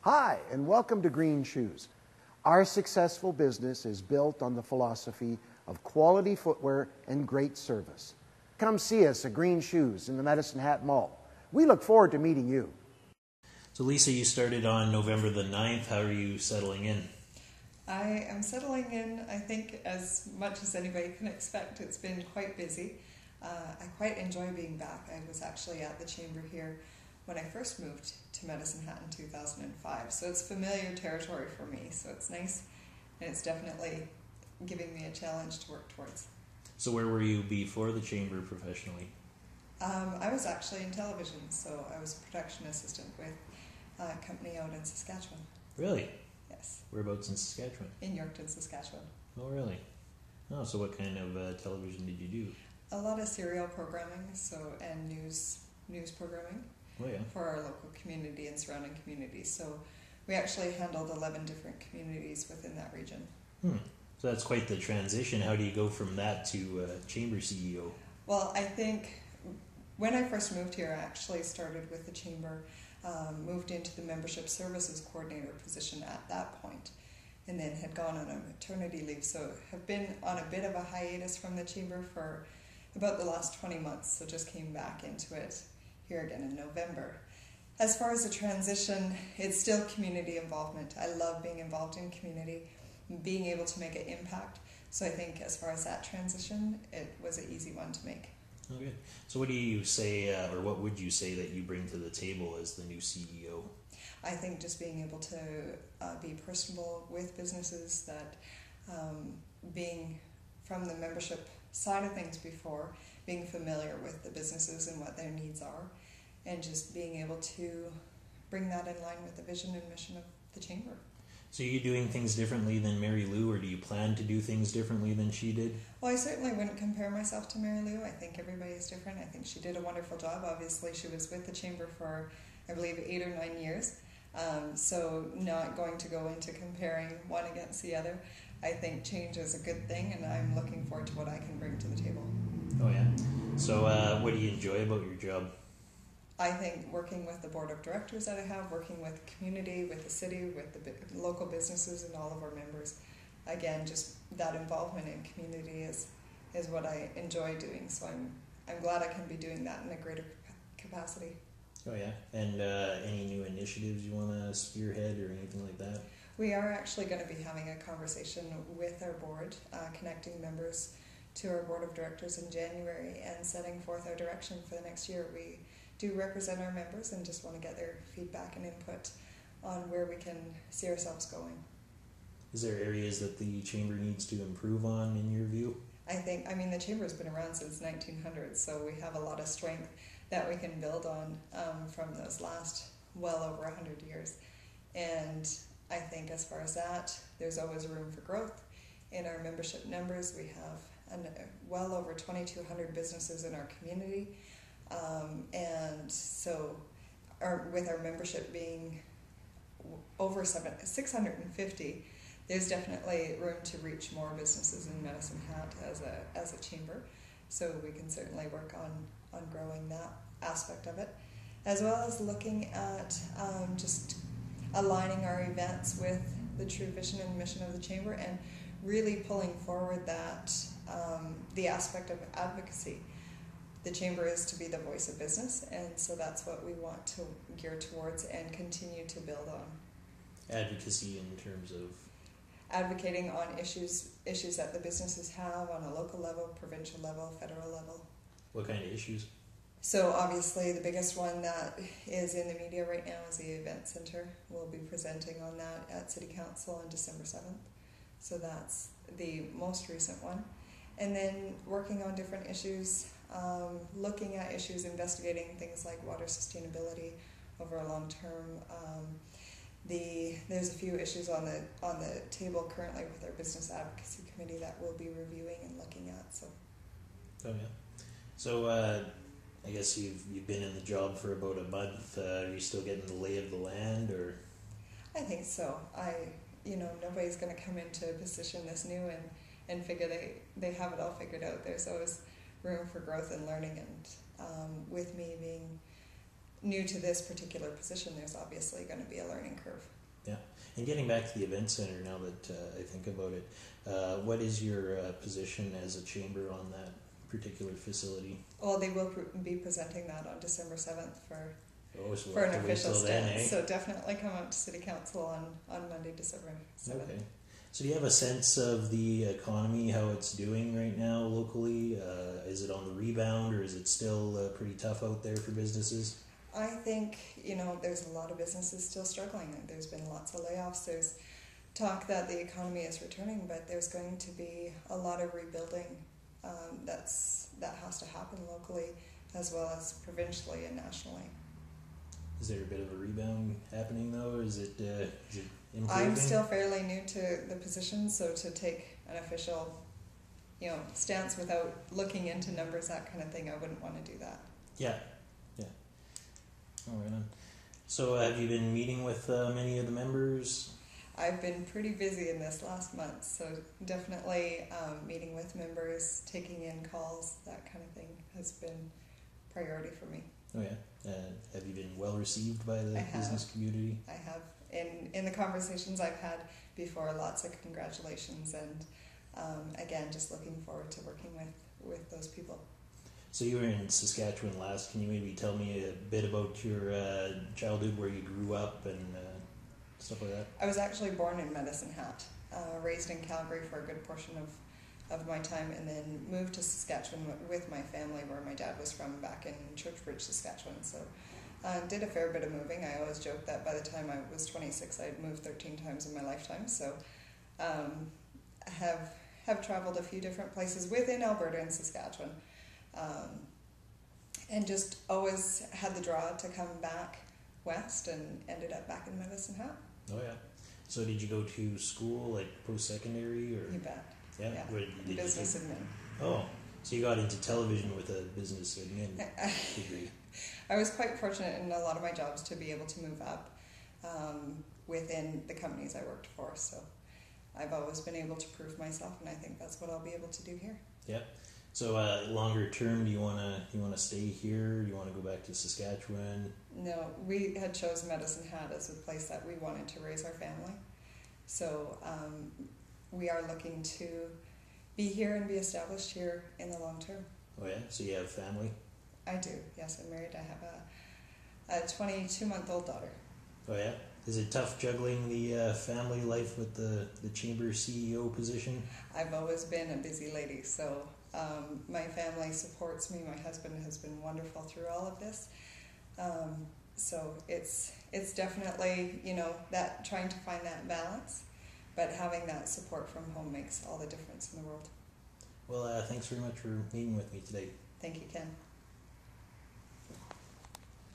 Hi, and welcome to Green Shoes. Our successful business is built on the philosophy of quality footwear and great service. Come see us at Green Shoes in the Medicine Hat Mall. We look forward to meeting you. So Lisa, you started on November the 9th. How are you settling in? I am settling in, I think, as much as anybody can expect. It's been quite busy. I quite enjoy being back. I was actually at the Chamber here when I first moved to Medicine Hat in 2005. So it's familiar territory for me. So it's nice, and it's definitely giving me a challenge to work towards. So where were you before the Chamber professionally? I was actually in television, so I was a production assistant with a company out in Saskatchewan. Really? Yes. Whereabouts in Saskatchewan? In Yorkton, Saskatchewan. Oh, really? Oh, so what kind of television did you do? A lot of serial programming, and news programming. Oh, yeah. For our local community and surrounding communities. So we actually handled 11 different communities within that region. So that's quite the transition. How do you go from that to Chamber CEO? Well, I think when I first moved here, I actually started with the Chamber, moved into the Membership Services Coordinator position at that point, and then had gone on a maternity leave. So have been on a bit of a hiatus from the Chamber for about the last 20 months, so just came back into it here again in November. As far as the transition, it's still community involvement. I love being involved in community, being able to make an impact. So I think as far as that transition, it was an easy one to make. Okay. So what do you say, or what would you say that you bring to the table as the new CEO? I think just being able to be personable with businesses, that being from the membership side of things before, being familiar with the businesses and what their needs are, and just being able to bring that in line with the vision and mission of the Chamber. So are you doing things differently than Mary Lou, or do you plan to do things differently than she did? Well, I certainly wouldn't compare myself to Mary Lou. I think everybody is different. I think she did a wonderful job. Obviously, she was with the Chamber for, I believe, 8 or 9 years. So not going to go into comparing one against the other. I think change is a good thing, and I'm looking forward to what I can bring to the table. Oh, yeah. So what do you enjoy about your job? I think working with the board of directors that I have, working with the community, with the city, with the local businesses and all of our members, again, just that involvement in community is what I enjoy doing. So I'm glad I can be doing that in a greater capacity. Oh, yeah. And any new initiatives you want to spearhead or anything like that? We are actually going to be having a conversation with our board, connecting members to our board of directors in January and setting forth our direction for the next year. We do represent our members and just want to get their feedback and input on where we can see ourselves going. Is there areas that the Chamber needs to improve on in your view? I mean, the Chamber's been around since 1900, so we have a lot of strength that we can build on from those last well over 100 years. And I think as far as that, there's always room for growth. In our membership numbers, we have well over 2,200 businesses in our community. And so with our membership being over 650, there's definitely room to reach more businesses in Medicine Hat as a chamber. So we can certainly work on growing that aspect of it, as well as looking at just aligning our events with the true vision and mission of the Chamber, and really pulling forward that the aspect of advocacy. The Chamber is to be the voice of business, and so that's what we want to gear towards and continue to build on. Advocacy in terms of? Advocating on issues that the businesses have on a local level, provincial level, federal level. What kind of issues? So obviously the biggest one that is in the media right now is the Event Center. We'll be presenting on that at City Council on December 7th. So that's the most recent one. And then working on different issues, looking at issues, investigating things like water sustainability over a long term. There's a few issues on the table currently with our business advocacy committee that we'll be reviewing and looking at. So. Oh yeah. So I guess you've been in the job for about a month. Are you still getting the lay of the land, or? I think so. Nobody's going to come into a position this new and figure they have it all figured out. There's always room for growth and learning, and with me being new to this particular position, there's obviously going to be a learning curve. Yeah. And getting back to the event center now that I think about it, what is your position as a chamber on that particular facility? Well, they will be presenting that on December 7th for So for we'll an have to wait official till stand. then, eh? So definitely come out to City Council on Monday, December 7th. Okay. So do you have a sense of the economy, how it's doing right now locally? Is it on the rebound, or is it still pretty tough out there for businesses? I think, there's a lot of businesses still struggling. There's been lots of layoffs. There's talk that the economy is returning, but there's going to be a lot of rebuilding that has to happen locally as well as provincially and nationally. Is there a bit of a rebound happening though? Is it improving? I'm still fairly new to the position, so to take an official, stance without looking into numbers, that kind of thing, I wouldn't want to do that. Yeah. All right. So have you been meeting with many of the members? I've been pretty busy in this last month, so definitely meeting with members, taking in calls, that kind of thing has been priority for me. Oh yeah. Have you been well received by the business community? I have. In the conversations I've had before, lots of congratulations, and again, just looking forward to working with those people. So you were in Saskatchewan last. Can you maybe tell me a bit about your childhood, where you grew up and stuff like that? I was actually born in Medicine Hat, raised in Calgary for a good portion of my time, and then moved to Saskatchewan with my family, where my dad was from, back in Churchbridge, Saskatchewan. So did a fair bit of moving. I always joke that by the time I was 26, I'd moved 13 times in my lifetime. So have traveled a few different places within Alberta and Saskatchewan. And just always had the draw to come back west, and ended up back in Medicine Hat. Oh yeah. So did you go to school, like post-secondary, or? You bet. Yeah. Where did you Business admin. Oh, so you got into television with a business admin degree. I was quite fortunate in a lot of my jobs to be able to move up within the companies I worked for. So I've always been able to prove myself, and I think that's what I'll be able to do here. Yeah. So longer term, do you wanna stay here? Do you want to go back to Saskatchewan? No, we had chosen Medicine Hat as a place that we wanted to raise our family. So we are looking to be here and be established here in the long term. Oh yeah. So you have family? I do. Yes, I'm married. I have a 22-month-old daughter. Oh yeah. Is it tough juggling the family life with the chamber CEO position? I've always been a busy lady, so my family supports me. My husband has been wonderful through all of this. So it's definitely, that trying to find that balance, but having that support from home makes all the difference in the world. Well, thanks very much for meeting with me today. Thank you, Ken.